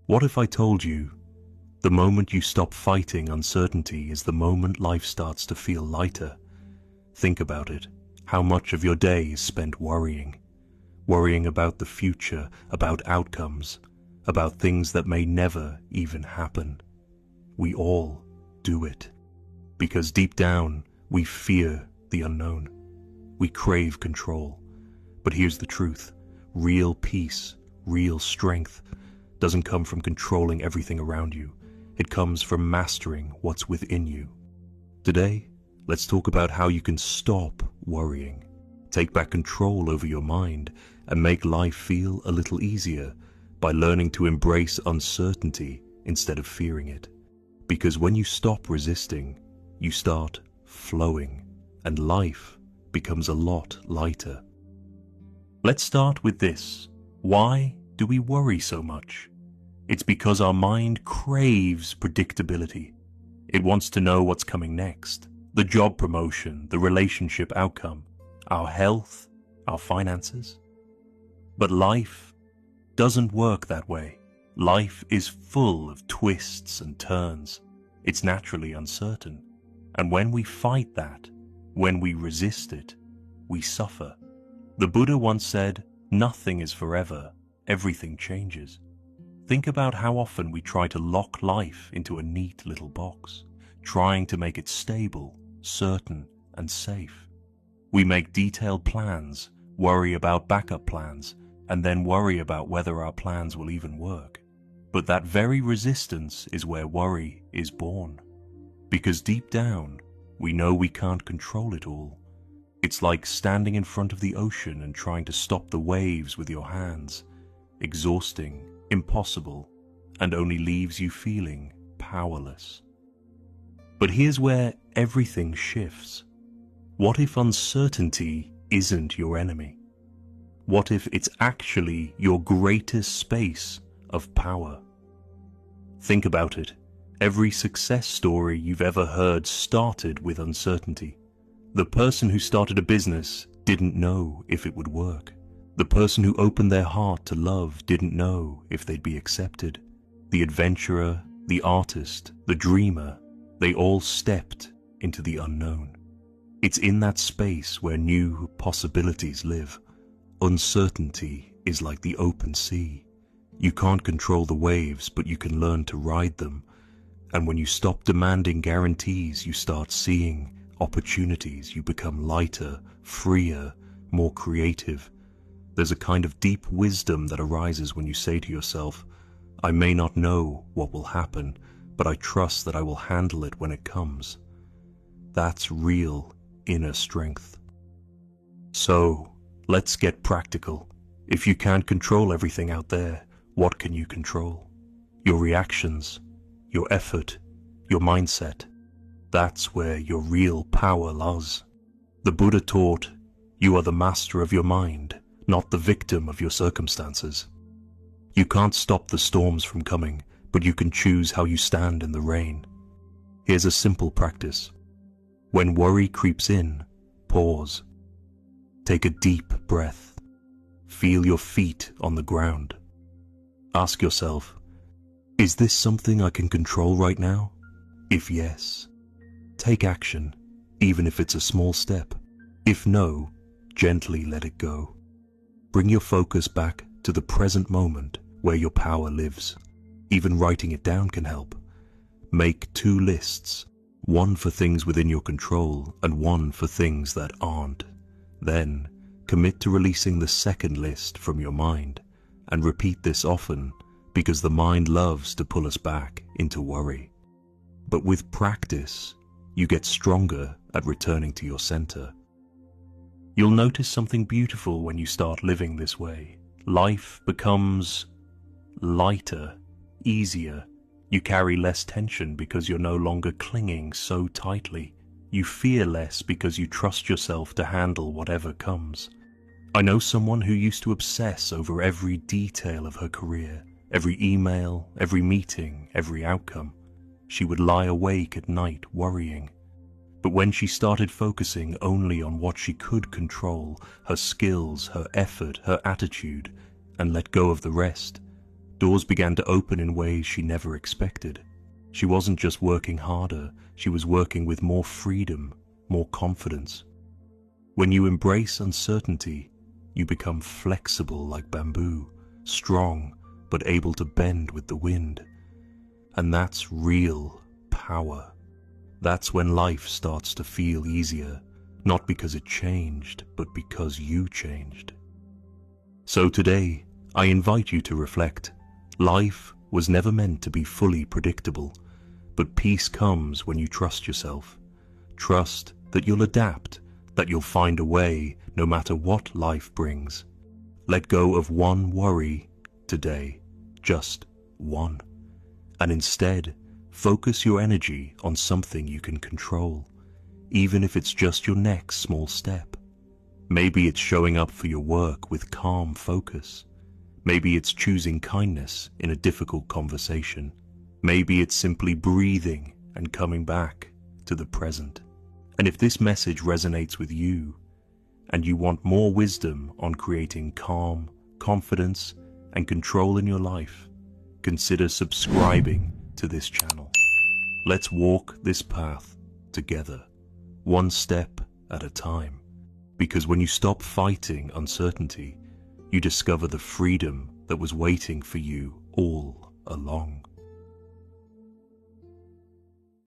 What if I told you the moment you stop fighting uncertainty is the moment life starts to feel lighter? Think about it. How much of your day is spent worrying? Worrying about the future, about outcomes, about things that may never even happen. We all do it. Because deep down, we fear the unknown. We crave control. But here's the truth. Real peace, real strength doesn't come from controlling everything around you. It comes from mastering what's within you. Today, let's talk about how you can stop worrying, take back control over your mind, and make life feel a little easier by learning to embrace uncertainty instead of fearing it. Because when you stop resisting, you start flowing, and life becomes a lot lighter. Let's start with this. Why do we worry so much? It's because our mind craves predictability. It wants to know what's coming next. The job promotion, the relationship outcome, our health, our finances. But life doesn't work that way. Life is full of twists and turns. It's naturally uncertain. And when we fight that, when we resist it, we suffer. The Buddha once said, "Nothing is forever, everything changes." Think about how often we try to lock life into a neat little box, trying to make it stable, certain, and safe. We make detailed plans, worry about backup plans, and then worry about whether our plans will even work. But that very resistance is where worry is born. Because deep down, we know we can't control it all. It's like standing in front of the ocean and trying to stop the waves with your hands. Exhausting, impossible, and only leaves you feeling powerless. But here's where everything shifts. What if uncertainty isn't your enemy? What if it's actually your greatest space of power? Think about it. Every success story you've ever heard started with uncertainty. The person who started a business didn't know if it would work. The person who opened their heart to love didn't know if they'd be accepted. The adventurer, the artist, the dreamer, they all stepped into the unknown. It's in that space where new possibilities live. Uncertainty is like the open sea. You can't control the waves, but you can learn to ride them. And when you stop demanding guarantees, you start seeing opportunities. You become lighter, freer, more creative. There's a kind of deep wisdom that arises when you say to yourself, "I may not know what will happen, but I trust that I will handle it when it comes." That's real inner strength. So, let's get practical. If you can't control everything out there, what can you control? Your reactions, your effort, your mindset. That's where your real power lies. The Buddha taught, you are the master of your mind, not the victim of your circumstances. You can't stop the storms from coming, but you can choose how you stand in the rain. Here's a simple practice. When worry creeps in, pause. Take a deep breath. Feel your feet on the ground. Ask yourself, is this something I can control right now? If yes, take action, even if it's a small step. If no, gently let it go. Bring your focus back to the present moment where your power lives. Even writing it down can help. Make 2 lists, one for things within your control and one for things that aren't. Then, commit to releasing the second list from your mind, and repeat this often because the mind loves to pull us back into worry. But with practice, you get stronger at returning to your center. You'll notice something beautiful when you start living this way. Life becomes lighter, easier. You carry less tension because you're no longer clinging so tightly. You fear less because you trust yourself to handle whatever comes. I know someone who used to obsess over every detail of her career, every email, every meeting, every outcome. She would lie awake at night worrying. But when she started focusing only on what she could control, her skills, her effort, her attitude, and let go of the rest, Doors began to open in ways she never expected. She wasn't just working harder, she was working with more freedom, more confidence. When you embrace uncertainty, you become flexible like bamboo, strong but able to bend with the wind. And that's real power. That's when life starts to feel easier, not because it changed, but because you changed. So today, I invite you to reflect. Life was never meant to be fully predictable, but peace comes when you trust yourself. Trust that you'll adapt, that you'll find a way no matter what life brings. Let go of one worry today, just one. And instead, focus your energy on something you can control, even if it's just your next small step. Maybe it's showing up for your work with calm focus. Maybe it's choosing kindness in a difficult conversation. Maybe it's simply breathing and coming back to the present. And if this message resonates with you, and you want more wisdom on creating calm, confidence, and control in your life, consider subscribing to this channel. Let's walk this path together, one step at a time. Because when you stop fighting uncertainty, you discover the freedom that was waiting for you all along.